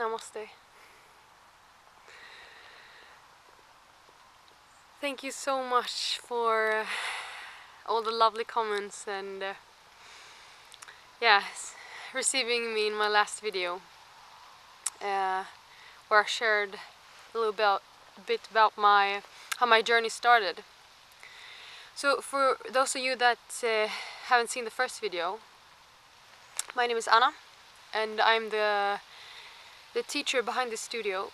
Namaste. Thank you so much for all the lovely comments and receiving me in my last video where I shared a little bit about how my journey started. So for those of you that haven't seen the first video, my name is Anna and I'm the teacher behind this studio,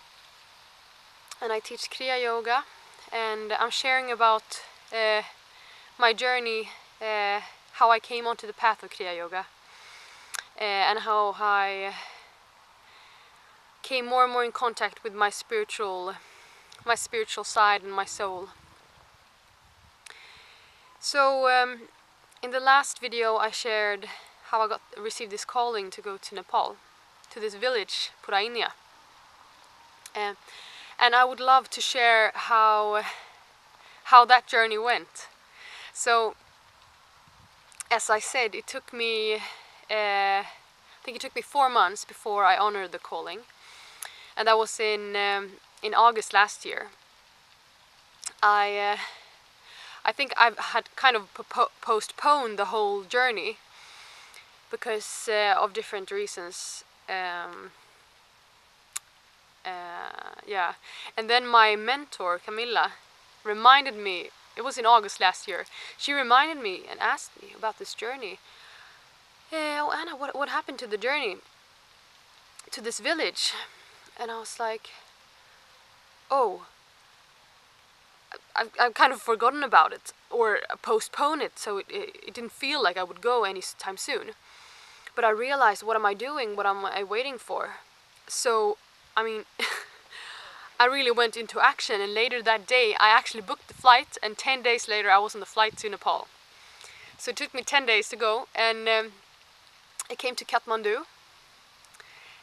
and I teach Kriya Yoga, and I'm sharing about my journey, how I came onto the path of Kriya Yoga, and how I came more and more in contact with my spiritual side and my soul. So in the last video I shared how I received this calling to go to Nepal, to this village, Purainiya. And I would love to share how that journey went. So, as I said, it took me, I think it took me 4 months before I honored the calling, and that was in August last year. I think I had kind of postponed the whole journey because of different reasons. And then my mentor Camilla reminded me, it was in August last year, she reminded me and asked me about this journey. Oh Anna, what happened to the journey to this village? And I was like, oh, I've kind of forgotten about it or postponed it, so it didn't feel like I would go anytime soon. But I realized, what am I doing? What am I waiting for? So, I mean, I really went into action, and later that day I actually booked the flight, and 10 days later I was on the flight to Nepal. So it took me 10 days to go, and I came to Kathmandu.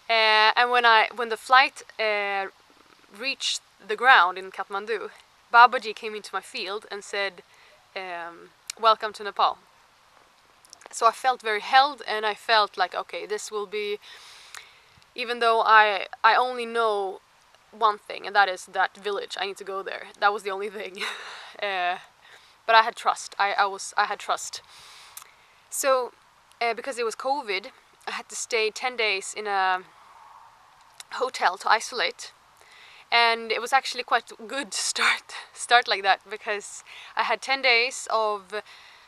And when the flight reached the ground in Kathmandu, Babaji came into my field and said, welcome to Nepal. So I felt very held, and I felt like, okay, this will be, even though I only know one thing, and that is that village, I need to go there. That was the only thing. But I had trust. I had trust. So because it was COVID, I had to stay 10 days in a hotel to isolate, and it was actually quite good to start like that, because I had 10 days of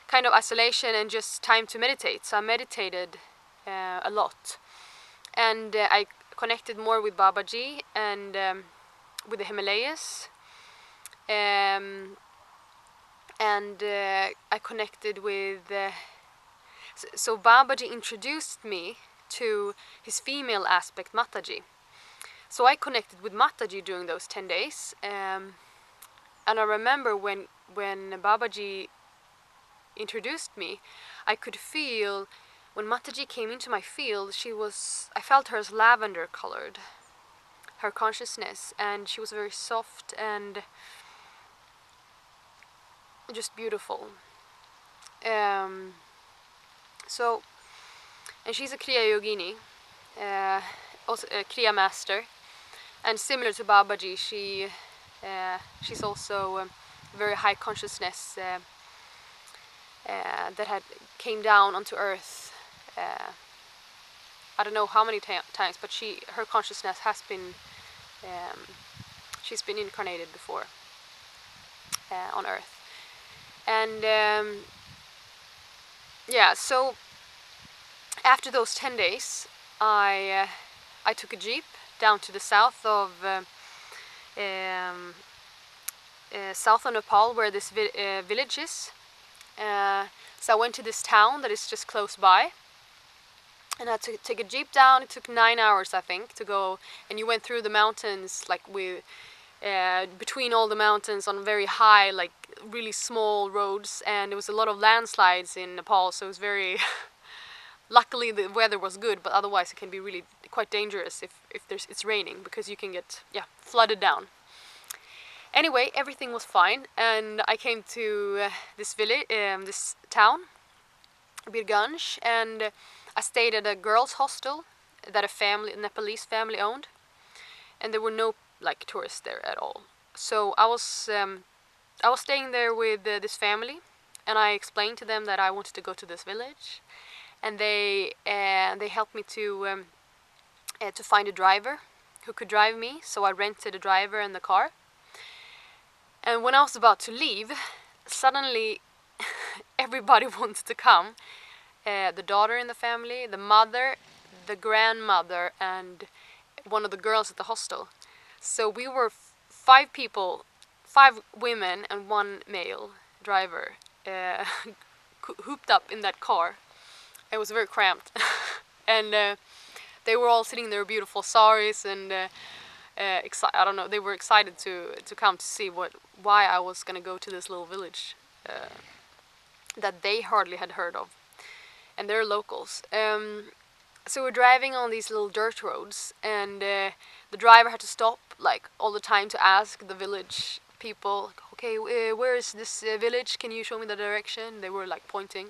kind of isolation and just time to meditate. So I meditated a lot, and I connected more with Babaji and with the Himalayas, and I connected with so Babaji introduced me to his female aspect, Mataji. So I connected with Mataji during those 10 days, and I remember when Babaji introduced me, I could feel, when Mataji came into my field, I felt her as lavender colored, her consciousness, and she was very soft and just beautiful. So, and she's a Kriya Yogini, also a Kriya master, and similar to Babaji, she's also very high consciousness that came down onto earth. I don't know how many times, but her consciousness has been, she's been incarnated before on earth. And so after those 10 days, I took a jeep down to the south of Nepal, where this village is. So I went to this town that is just close by, and I had to take a jeep down. It took 9 hours, I think, to go, and you went through the mountains, like between all the mountains on very high, like really small roads, and there was a lot of landslides in Nepal, so it was very luckily the weather was good, but otherwise it can be really quite dangerous if it's raining, because you can get flooded down. Anyway, everything was fine, and I came to this village, this town, Birganj, and I stayed at a girls' hostel that a Nepalese family owned. and there were no like tourists there at all. So I was staying there with this family, and I explained to them that I wanted to go to this village, and they helped me to find a driver who could drive me. So I rented a driver and the car. And when I was about to leave, suddenly everybody wanted to come. The daughter in the family, the mother, the grandmother, and one of the girls at the hostel. So we were 5 people, 5 women and 1 male driver, hooped up in that car. It was very cramped. And they were all sitting in their beautiful saris, and I don't know, they were excited to come to see why I was gonna go to this little village that they hardly had heard of, and they're locals. So we're driving on these little dirt roads, and the driver had to stop like all the time to ask the village people, okay, where is this village? Can you show me the direction? They were like pointing.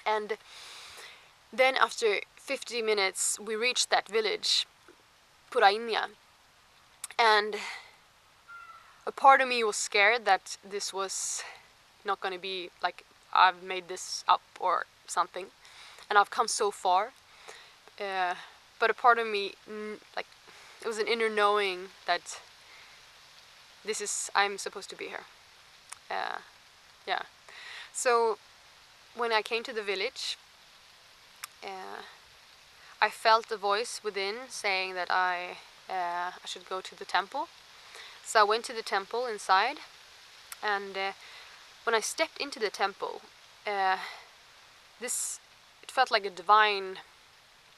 And then after 50 minutes, we reached that village, Purainiya, and a part of me was scared that this was not going to be like I've made this up or something, and I've come so far. But a part of me, like, it was an inner knowing that I'm supposed to be here. Yeah. So when I came to the village, I felt a voice within saying that I should go to the temple. So I went to the temple inside, and when I stepped into the temple, it felt like a divine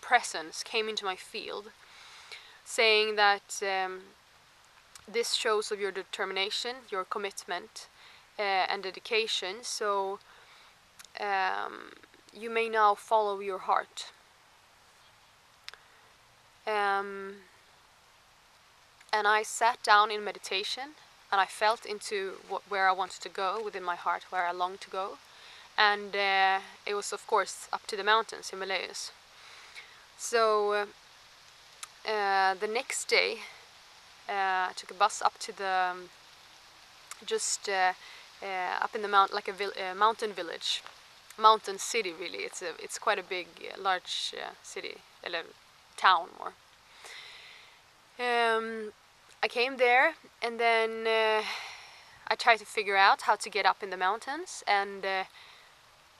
presence came into my field, saying that this shows of your determination, your commitment, and dedication. So you may now follow your heart. And I sat down in meditation, and I felt into where I wanted to go within my heart, where I longed to go. And it was, of course, up to the mountains, Himalayas. So the next day, I took a bus up to the up in the mount, like a mountain village, mountain city. Really, it's quite a big, large city, town more. I came there, and then I tried to figure out how to get up in the mountains. And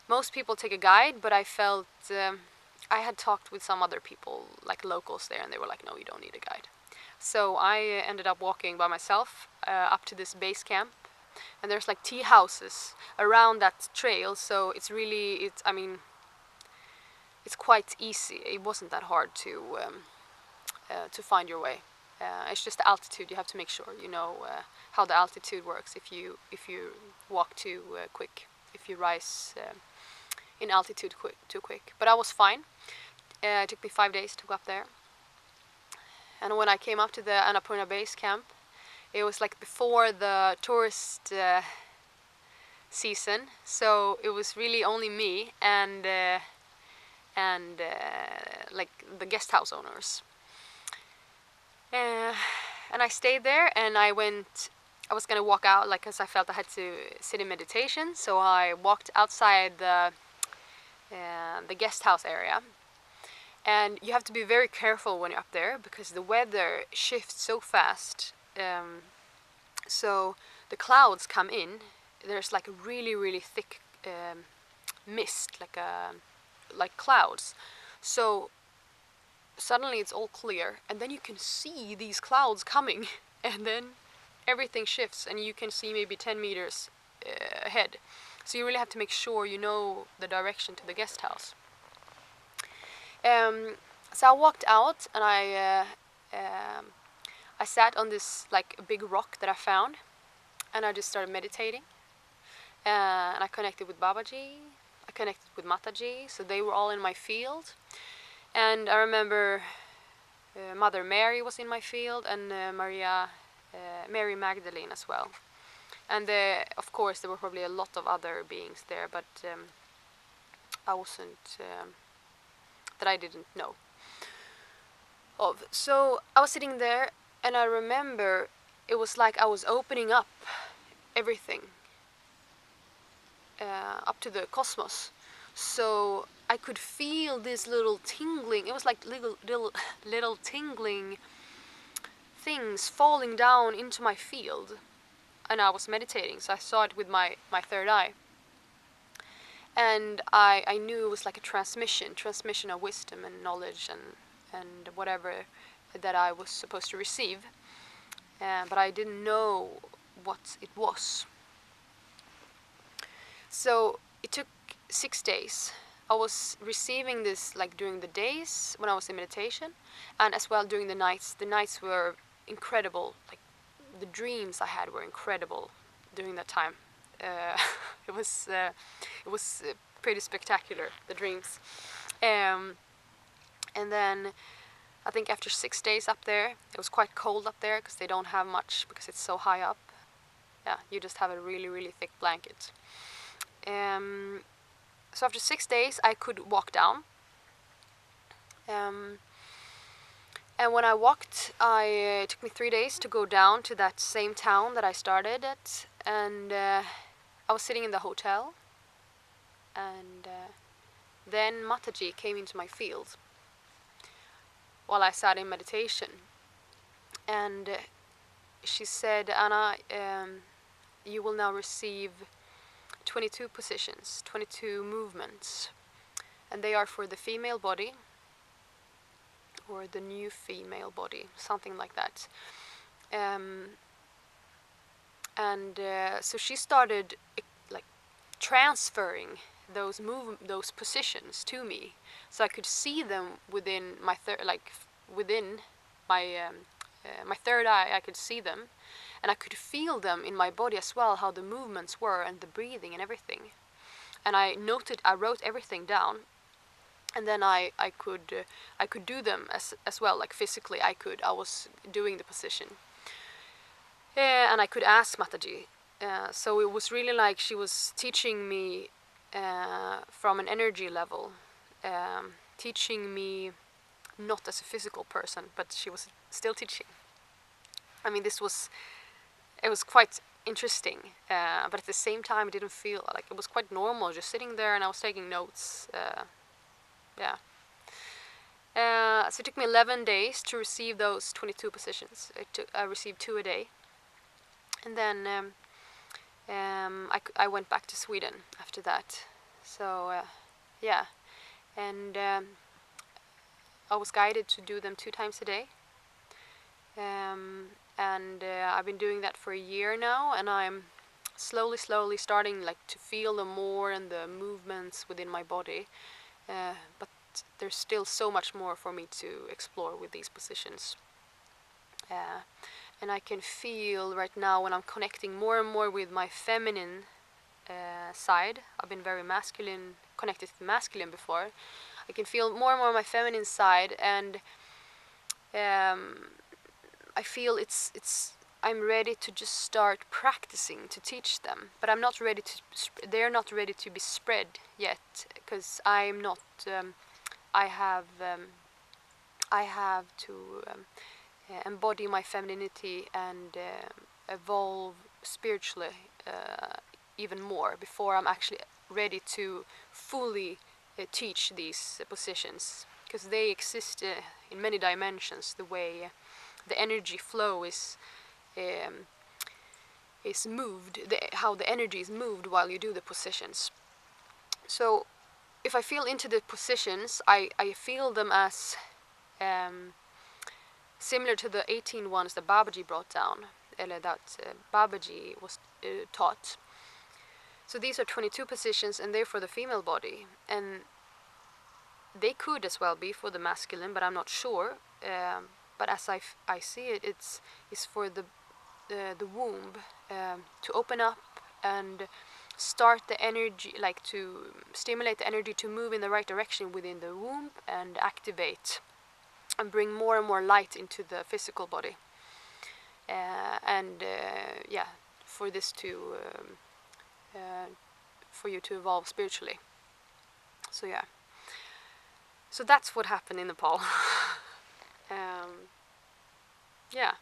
most people take a guide, but I felt I had talked with some other people, like locals there, and they were like, no, you don't need a guide. So I ended up walking by myself up to this base camp, and there's like tea houses around that trail, so it's quite easy. It wasn't that hard to find your way. It's just the altitude. You have to make sure you know how the altitude works if you walk too quick, if you rise in altitude too quick. But I was fine. It took me 5 days to go up there. And when I came up to the Annapurna base camp, it was like before the tourist season, so it was really only me and like the guest house owners. And I stayed there, and I was gonna walk out, like, because I felt I had to sit in meditation. So I walked outside the guest house area. And you have to be very careful when you're up there, because the weather shifts so fast. So the clouds come in. There's like a really, really thick mist, like clouds. So suddenly it's all clear, and then you can see these clouds coming, and then everything shifts, and you can see maybe 10 meters ahead. So you really have to make sure you know the direction to the guest house. So I walked out, and I sat on this like a big rock that I found, and I just started meditating. And I connected with Babaji, I connected with Mataji, so they were all in my field. And I remember Mother Mary was in my field, and Mary Magdalene as well. And of course there were probably a lot of other beings there, but I wasn't, that I didn't know. of. So I was sitting there, and I remember it was like I was opening up everything, up to the cosmos. So I could feel this little tingling. It was like little tingling things falling down into my field, and I was meditating, so I saw it with my third eye. And I knew it was like a transmission of wisdom and knowledge and whatever that I was supposed to receive. But I didn't know what it was. So it took 6 days. I was receiving this like during the days when I was in meditation, and as well during the nights. The nights were incredible. Like the dreams I had were incredible during that time. Uh, it was pretty spectacular, the dreams. And then I think after 6 days up there, it was quite cold up there because they don't have much because it's so high up. Yeah, you just have a really thick blanket. So after 6 days, I could walk down. And when I walked, it took me 3 days to go down to that same town that I started at. And I was sitting in the hotel. And then Mataji came into my field while I sat in meditation. And she said, Anna, you will now receive 22 positions, 22 movements. And they are for the female body, or the new female body, something like that. So she started like transferring those positions to me, so I could see them within my my third eye. I could see them, and I could feel them in my body as well, how the movements were and the breathing and everything. And I wrote everything down. And then I could do them as well, like physically. I was doing the position, and I could ask Mataji. So it was really like she was teaching me from an energy level, teaching me not as a physical person, but she was still teaching. I mean, it was quite interesting, but at the same time, it didn't feel like it was quite normal, just sitting there, and I was taking notes. Yeah. So it took me 11 days to receive those 22 positions. I received 2 a day. And then I went back to Sweden after that. So, yeah. And I was guided to do them 2 times a day. And I've been doing that for a year now, and I'm slowly starting like to feel them more and the movements within my body. But there's still so much more for me to explore with these positions. And I can feel right now when I'm connecting more and more with my feminine side. I've been very masculine, connected to masculine before. I can feel more and more my feminine side, and I feel I'm ready to just start practicing to teach them, but I'm not ready to. They're not ready to be spread yet, because I'm not. I have to embody my femininity and evolve spiritually even more before I'm actually ready to fully teach these positions, because they exist in many dimensions. The way the energy flow is moved, how the energy is moved while you do the positions. So if I feel into the positions, I feel them as similar to the 18 ones that Babaji brought down, that Babaji was taught. So these are 22 positions, and they're for the female body, and they could as well be for the masculine, but I'm not sure. But as I see it, it's for the womb, to open up and start the energy, like to stimulate the energy to move in the right direction within the womb and activate and bring more and more light into the physical body. For this to for you to evolve spiritually. So yeah. So that's what happened in Nepal. Yeah.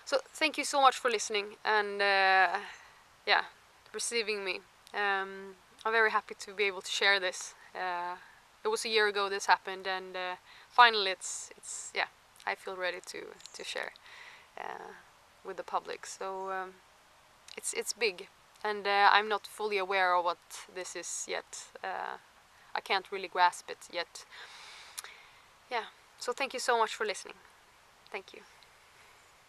So thank you so much for listening and receiving me. I'm very happy to be able to share this. It was a year ago this happened, and finally it's I feel ready to share with the public. So it's big, and I'm not fully aware of what this is yet. I can't really grasp it yet. Yeah. So thank you so much for listening. Thank you.